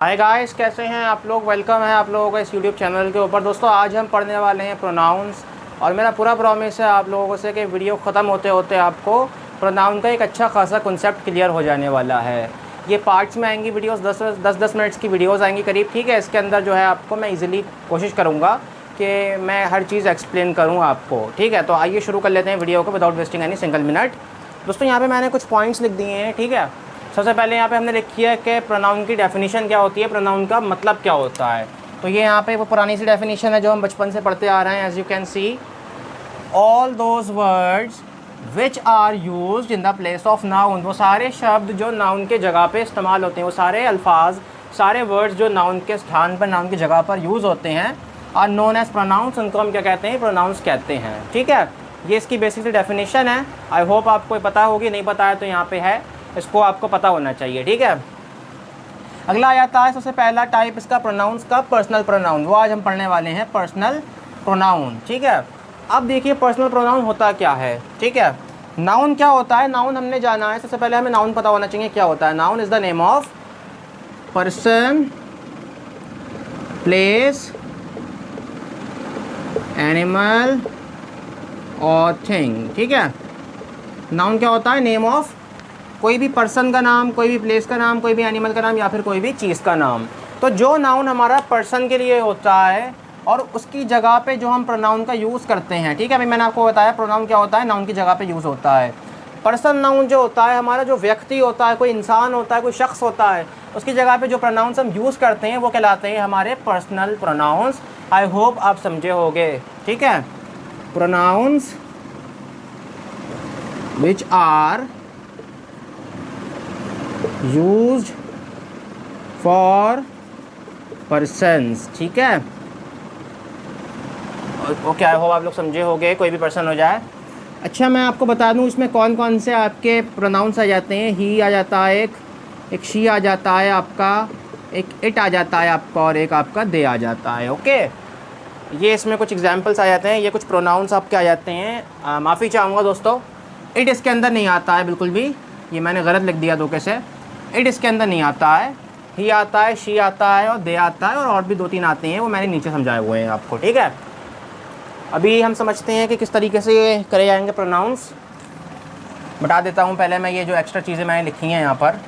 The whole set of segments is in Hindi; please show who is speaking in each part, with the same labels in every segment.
Speaker 1: हाय गाइस, कैसे हैं आप लोग। वेलकम है आप लोगों का इस यूट्यूब चैनल के ऊपर। दोस्तों आज हम पढ़ने वाले हैं प्रोनाउंस, और मेरा पूरा प्रॉमिस है आप लोगों से कि वीडियो ख़त्म होते होते आपको प्रोनाउन का एक अच्छा खासा कॉन्सेप्ट क्लियर हो जाने वाला है। ये पार्ट्स में आएंगी वीडियोस, 10 मिनट्स की वीडियोस आएंगी करीब, ठीक है। इसके अंदर जो है आपको मैं इजीली कोशिश करूँगा कि मैं हर चीज़ एक्सप्लेन करूँ आपको, ठीक है। तो आइए शुरू कर लेते हैं वीडियो को without wasting any single minute. दोस्तों यहाँ पर मैंने कुछ पॉइंट्स लिख दिए हैं, ठीक है। सबसे पहले यहाँ पे हमने लिखी है कि प्रोनाउन की डेफिनेशन क्या होती है, प्रोनाउन का मतलब क्या होता है। तो ये यहाँ पे वो पुरानी सी डेफिनेशन है जो हम बचपन से पढ़ते आ रहे हैं। As you can see, all those words which are used in the place of noun, वो सारे शब्द जो नाउन के जगह पे इस्तेमाल होते हैं, वो सारे अल्फाज, सारे वर्ड्स जो नाउन के स्थान पर, नाउन की जगह पर यूज़ होते हैं, आर नोन एज प्रोनाउंस, उनको हम क्या कहते हैं, प्रोनाउंस कहते हैं, ठीक है। ये इसकी बेसिक डेफिनेशन है। आई होप आपको पता होगी, नहीं पता है तो यहाँ पे है, इसको आपको पता होना चाहिए, ठीक है। अगला आ जाता है सबसे पहला टाइप इसका प्रोनाउंस का, पर्सनल प्रोनाउन। वो आज हम पढ़ने वाले हैं पर्सनल प्रोनाउन, ठीक है। अब देखिए पर्सनल प्रोनाउन होता क्या है, ठीक है। नाउन क्या होता है, नाउन हमने जाना है। सबसे पहले हमें नाउन पता होना चाहिए क्या होता है। Noun is the name of person, place, animal और थिंग, ठीक है। नाउन क्या होता है, नेम ऑफ कोई भी पर्सन का नाम, कोई भी प्लेस का नाम, कोई भी एनिमल का नाम या फिर कोई भी चीज़ का नाम। तो जो नाउन हमारा पर्सन के लिए होता है और उसकी जगह पे जो हम प्रोनाउन का यूज़ करते हैं, ठीक है। अभी मैंने आपको बताया प्रोनाउन क्या होता है, नाउन की जगह पे यूज़ होता है। पर्सन नाउन जो होता है हमारा, जो व्यक्ति होता है, कोई इंसान होता है, कोई शख्स होता है, उसकी जगह पे जो प्रोनाउंस हम यूज़ करते हैं वो कहलाते हैं हमारे पर्सनल प्रोनाउंस। आई होप आप समझे होंगे, ठीक है। Pronouns which are used for persons, ठीक है। ओके, आई होप आप लोग समझे होंगे, कोई भी पर्सन हो जाए। अच्छा मैं आपको बता दूं इसमें कौन कौन से आपके प्रोनाउंस आ जाते हैं। ही आ जाता है, एक शी आ जाता है आपका, एक इट आ जाता है आपका, और एक आपका दे आ जाता है, ओके। ये इसमें कुछ एग्जांपल्स आ जाते हैं, ये कुछ प्रोनाउंस आपके आ जाते हैं। माफ़ी चाहूँगा दोस्तों, इट इसके अंदर नहीं आता है बिल्कुल भी, ये मैंने गलत लिख दिया धोखे से। इट इसके अंदर नहीं आता है, ही आता है, शी आता है और दे आता है, और भी 2-3 आते हैं, वो मैंने नीचे समझाए हुए हैं आपको, ठीक है। अभी हम समझते हैं कि किस तरीके से करे जाएंगे प्रोनाउंस। बता देता हूँ पहले मैं, ये जो एक्स्ट्रा चीज़ें मैंने लिखी हैं यहाँ पर।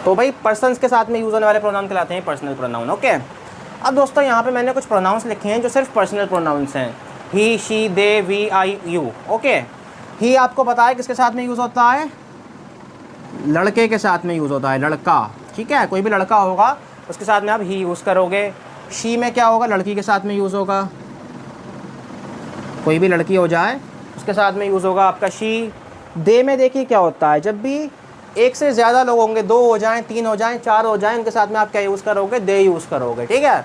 Speaker 1: तो भाई पर्सन्स के साथ में यूज़ होने वाले प्रोनाउन कहलाते हैं पर्सनल प्रोनाउन, ओके। अब दोस्तों यहाँ पर मैंने कुछ प्रोनाउंस लिखे हैं जो सिर्फ पर्सनल प्रोनाउंस हैं। He, she, they, we, I, you, okay. He आपको पता है किसके साथ में यूज़ होता है, लड़के के साथ में यूज़ होता है, लड़का, ठीक है। कोई भी लड़का होगा उसके साथ में आप ही यूज़ करोगे। शी में क्या होगा, लड़की के साथ में यूज़ होगा, कोई भी लड़की हो जाए उसके साथ में यूज़ होगा आपका शी। दे में देखिए क्या होता है, जब भी एक से ज़्यादा लोग होंगे, 2 हो जाएं, 3 हो जाएं, 4 हो जाएं, उनके साथ में आप क्या यूज़ करोगे, दे यूज़ करोगे, ठीक है।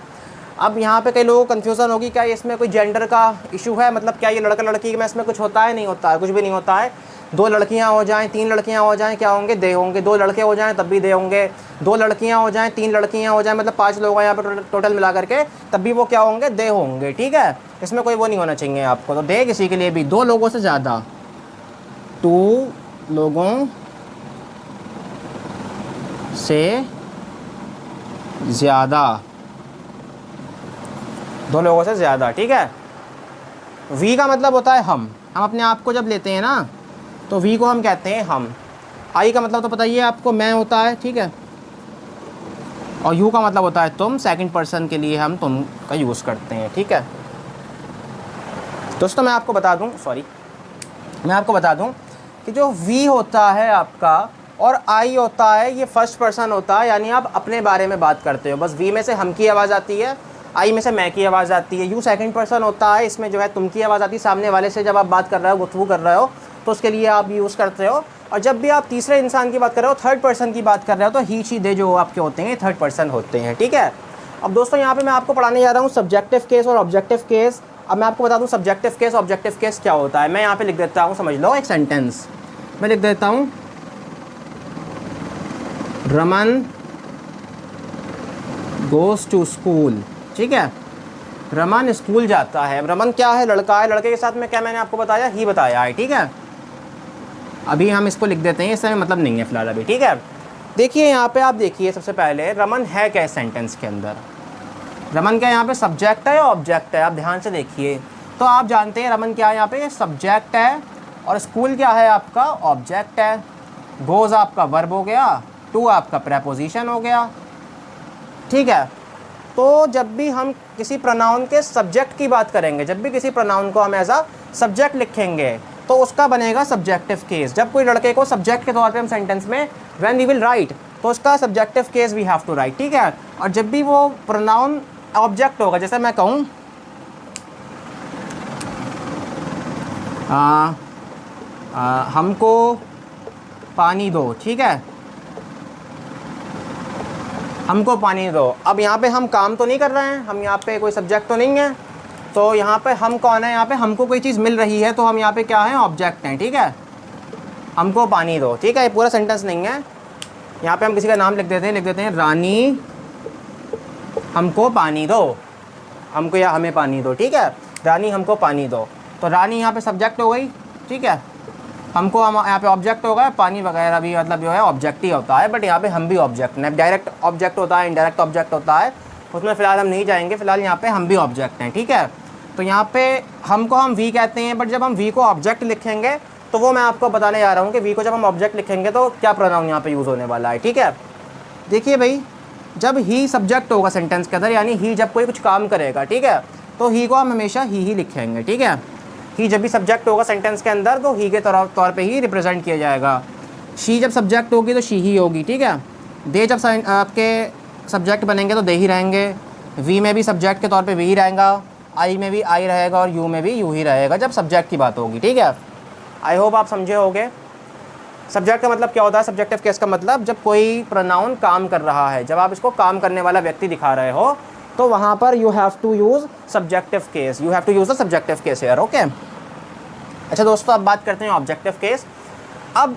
Speaker 1: अब यहाँ पे कई लोगों को कन्फ्यूज़न होगी, क्या इसमें कोई जेंडर का इशू है, मतलब क्या ये लड़का लड़की में इसमें कुछ होता है, नहीं होता है, कुछ भी नहीं होता है। 2 लड़कियाँ हो जाएं, 3 लड़कियाँ हो जाएं, क्या होंगे, दे होंगे। 2 लड़के हो जाएं तब भी दे होंगे। 2 लड़कियाँ हो जाएं, 3 लड़कियाँ हो जाएं, मतलब 5 लोग हैं यहाँ पर टोटल मिला करके, तब भी वो क्या होंगे, दे होंगे, ठीक है। इसमें कोई वो नहीं होना चाहिए आपको। तो दे किसी के लिए भी 2 लोगों से ज़्यादा, 2 लोगों से ज़्यादा, 2 लोगों से ज़्यादा, ठीक है। वी का मतलब होता है हम अपने आप को जब लेते हैं ना, तो वी को हम कहते हैं हम। आई का मतलब तो पता ही है आपको, मैं होता है, ठीक है। और यू का मतलब होता है तुम, सेकंड पर्सन के लिए हम तुम का यूज़ करते हैं, ठीक है। दोस्तों मैं आपको बता दूं कि जो वी होता है आपका और आई होता है, ये फर्स्ट पर्सन होता है, यानी आप अपने बारे में बात करते हो। बस वी में से हम की आवाज़ आती है, आई में से मैं की आवाज़ आती है। यू सेकंड पर्सन होता है, इसमें जो है तुम की आवाज़ आती है, सामने वाले से जब आप बात कर रहे हो, गुफ्तगू कर रहे हो, तो उसके लिए आप यूज़ करते हो। और जब भी आप तीसरे इंसान की बात कर रहे हो, थर्ड पर्सन की बात कर रहे हो, तो ही, शी, दे जो आपके होते हैं थर्ड पर्सन होते हैं, ठीक है। अब दोस्तों यहाँ पे मैं आपको पढ़ाने जा रहा हूँ सब्जेक्टिव केस और ऑब्जेक्टिव केस। अब मैं आपको बता दूँ सब्जेक्टिव केस ऑब्जेक्टिव केस क्या होता है। मैं यहाँ पे लिख देता हूँ, समझ लो एक सेंटेंस मैं लिख देता हूँ। रमन गोज़ टू स्कूल, ठीक है। रमन स्कूल जाता है। रमन क्या है, लड़का है, लड़के के साथ में क्या मैंने आपको बताया, ही बताया है, ठीक है। अभी हम इसको लिख देते हैं, इसमें मतलब नहीं है फ़िलहाल अभी, ठीक है। देखिए यहाँ पे आप देखिए, सबसे पहले रमन है क्या इस सेंटेंस के अंदर? रमन क्या यहाँ पे सब्जेक्ट है या ऑब्जेक्ट है? आप ध्यान से देखिए। तो आप जानते हैं रमन क्या है यहाँ पे, सब्जेक्ट है, और स्कूल क्या है आपका, ऑब्जेक्ट है। गोज़ आपका वर्ब हो गया, टू आपका प्रेपोजिशन हो गया, ठीक है। तो जब भी हम किसी प्रोनाउन के सब्जेक्ट की बात करेंगे, जब भी किसी प्रोनाउन को हम एज अ सब्जेक्ट लिखेंगे तो उसका बनेगा सब्जेक्टिव केस। जब कोई लड़के को सब्जेक्ट के तौर पे हम सेंटेंस में व्हेन वी विल राइट, तो उसका subjective case we have to write, ठीक है। और जब भी वो प्रोनाउन ऑब्जेक्ट होगा, जैसे मैं कहूँ हमको पानी दो, ठीक है, हमको पानी दो। अब यहाँ पे हम काम तो नहीं कर रहे हैं, हम यहाँ पे कोई सब्जेक्ट तो नहीं है, तो यहाँ पे हम कौन है, यहाँ पे हमको कोई चीज़ मिल रही है, तो हम यहाँ पे क्या है, ऑब्जेक्ट हैं, ठीक है। हमको पानी दो, ठीक है, ये पूरा सेंटेंस नहीं है। यहाँ पे हम किसी का नाम लिख देते हैं रानी हमको पानी दो, हमको या हमें पानी दो, ठीक है, रानी हमको पानी दो। तो रानी यहाँ पे सब्जेक्ट हो गई, ठीक है, हमको हम यहाँ पे ऑब्जेक्ट हो गया, पानी वगैरह भी मतलब जो है ऑब्जेक्ट ही होता है, बट यहाँ पे हम भी ऑब्जेक्ट हैं। डायरेक्ट ऑब्जेक्ट होता है, इनडायरेक्ट ऑब्जेक्ट होता है, उसमें फ़िलहाल हम नहीं जाएंगे, फ़िलहाल यहाँ पे हम भी ऑब्जेक्ट हैं, ठीक है। तो यहाँ पे हमको हम वी कहते हैं, बट जब हम वी को ऑब्जेक्ट लिखेंगे तो वो मैं आपको बताने जा रहा हूँ कि वी को जब हम ऑब्जेक्ट लिखेंगे तो क्या प्रोनाउन यहाँ पे यूज़ होने वाला है, ठीक है। देखिए भाई, जब ही सब्जेक्ट होगा सेंटेंस के अंदर, यानी ही जब कोई कुछ काम करेगा, ठीक है, तो ही को हम हमेशा ही लिखेंगे, ठीक है। ही जब भी सब्जेक्ट होगा सेंटेंस के अंदर तो ही के तौर पे ही रिप्रेजेंट किया जाएगा। शी जब सब्जेक्ट होगी तो शी ही होगी, ठीक है। दे जब आपके सब्जेक्ट बनेंगे तो दे ही रहेंगे। वी में भी सब्जेक्ट के तौर पे वी ही रहेगा, आई में भी आई रहेगा, और यू में भी यू ही रहेगा जब सब्जेक्ट की बात होगी, ठीक है। आई होप आप समझे होंगे। सब्जेक्ट का मतलब क्या होता है, सब्जेक्टिव केस का मतलब जब कोई प्रोनाउन काम कर रहा है, जब आप इसको काम करने वाला व्यक्ति दिखा रहे हो, तो वहाँ पर you have to use subjective case, you have to use the subjective case here, okay. अच्छा दोस्तों, अब बात करते हैं ऑब्जेक्टिव केस। अब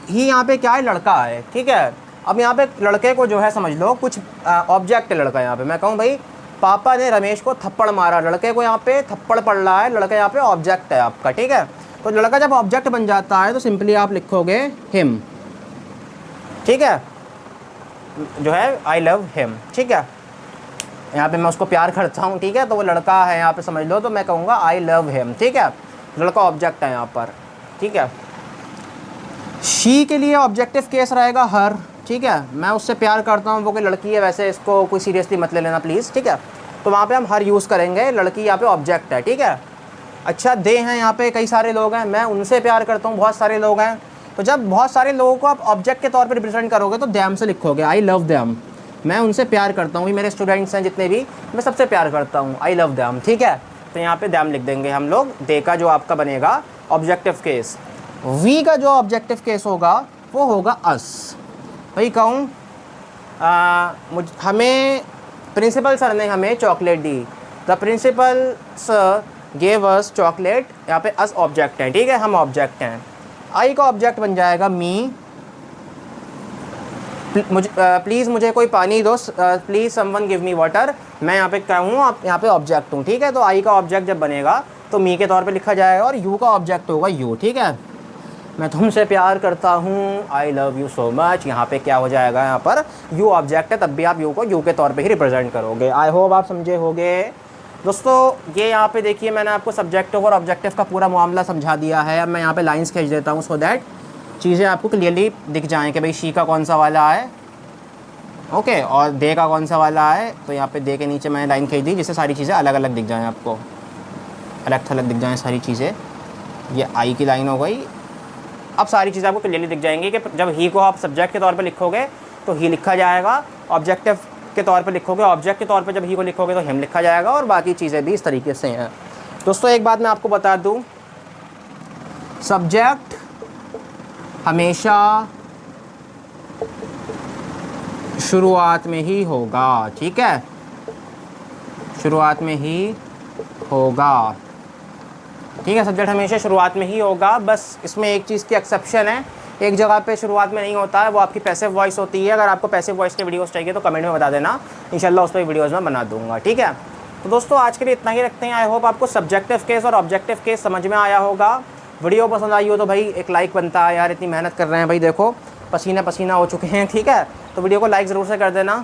Speaker 1: ही यहाँ पे क्या है, लड़का है, ठीक है। अब यहाँ पे लड़के को जो है समझ लो कुछ ऑब्जेक्ट है लड़का। यहाँ पे मैं कहूँ भाई पापा ने रमेश को थप्पड़ मारा, लड़के को यहाँ पे थप्पड़ पड़ रहा है, लड़का यहाँ पे ऑब्जेक्ट है आपका, ठीक है। तो लड़का जब ऑब्जेक्ट बन जाता है तो सिंपली आप लिखोगे हिम, ठीक है, जो है आई लव हिम, ठीक है। यहाँ पे मैं उसको प्यार करता हूँ, ठीक है, तो वो लड़का है यहाँ पे समझ लो, तो मैं कहूँगा आई लव हिम, ठीक है। लड़का ऑब्जेक्ट है यहाँ पर, ठीक है। शी के लिए ऑब्जेक्टिव केस रहेगा हर, ठीक है, मैं उससे प्यार करता हूँ, वो कोई लड़की है, वैसे इसको कोई सीरियसली मत ले लेना प्लीज़, ठीक है। तो वहाँ पे हम हर यूज़ करेंगे, लड़की यहाँ पे ऑब्जेक्ट है, ठीक है। अच्छा, दे हैं यहाँ पे कई सारे लोग हैं, मैं उनसे प्यार करता हूँ, बहुत सारे लोग हैं। तो जब बहुत सारे लोगों को आप ऑब्जेक्ट के तौर पे रिप्रेजेंट करोगे तो दैम से लिखोगे, आई लव दैम, मैं उनसे प्यार करता हूँ, मेरे स्टूडेंट्स हैं जितने भी, मैं सबसे प्यार करता हूँ, आई लव दैम, ठीक है। तो यहाँ पे दैम लिख देंगे हम लोग। दे का जो आपका बनेगा ऑब्जेक्टिव केस। वी का जो ऑब्जेक्टिव केस होगा वो होगा अस। भाई कहूँ हमें प्रिंसिपल सर ने हमें चॉकलेट दी, the principal sir gave us chocolate, यहाँ पे अस ऑब्जेक्ट है, ठीक है, हम ऑब्जेक्ट हैं। आई का ऑब्जेक्ट बन जाएगा मी, प्लीज़ मुझे कोई पानी दो, please someone give me water, मैं यहाँ पे क्या हूँ, आप यहाँ पे ऑब्जेक्ट हूँ, ठीक है। तो आई का ऑब्जेक्ट जब बनेगा तो मी के तौर पे लिखा जाएगा, और यू का ऑब्जेक्ट होगा यू, ठीक है। मैं तुमसे प्यार करता हूँ, I love you so much, यहाँ पे क्या हो जाएगा, यहाँ पर यू ऑब्जेक्ट है, तब भी आप यू को यू के तौर पे ही रिप्रेजेंट करोगे। आई होप आप समझे होंगे दोस्तों। ये यहाँ पे देखिए मैंने आपको सब्जेक्टिव और ऑब्जेक्टिव का पूरा मामला समझा दिया है। अब मैं यहाँ पे लाइंस खींच देता हूँ सो दैट चीज़ें आपको क्लियरली दिख जाएँ कि भाई शी का कौन सा वाला है, ओके, और दे का कौन सा वाला है। तो यहाँ पे दे के नीचे मैंने लाइन खींच दी जिससे सारी चीज़ें अलग अलग दिख जाएँ, आपको अलग थलग दिख जाएँ सारी चीज़ें। ये आई की लाइन हो गई। अब सारी चीज़ें आपको क्लियरली दिख जाएंगी कि जब ही को आप सब्जेक्ट के तौर पे लिखोगे तो ही लिखा जाएगा, ऑब्जेक्टिव के तौर पे लिखोगे, ऑब्जेक्ट के तौर पे जब ही को लिखोगे तो हिम लिखा जाएगा, और बाकी चीज़ें भी इस तरीके से हैं। दोस्तों एक बात मैं आपको बता दूं, सब्जेक्ट हमेशा शुरुआत में ही होगा, ठीक है, शुरुआत में ही होगा, ठीक है। सब्जेक्ट हमेशा शुरुआत में ही होगा, बस इसमें एक चीज़ की एक्सेप्शन है, एक जगह पे शुरुआत में नहीं होता है, वो आपकी पैसिव वॉइस होती है। अगर आपको पैसिव वॉइस के वीडियोस चाहिए तो कमेंट में बता देना, इंशाल्लाह उस पर वीडियोस में बना दूंगा, ठीक है। तो दोस्तों आज के लिए इतना ही रखते हैं। आई होप आपको सब्जेक्टिव केस और ऑब्जेक्टिव केस समझ में आया होगा। वीडियो पसंद आई हो तो भाई एक लाइक बनता है यार, इतनी मेहनत कर रहे हैं भाई, देखो पसीना पसीना हो चुके हैं, ठीक है। तो वीडियो को लाइक ज़रूर से कर देना।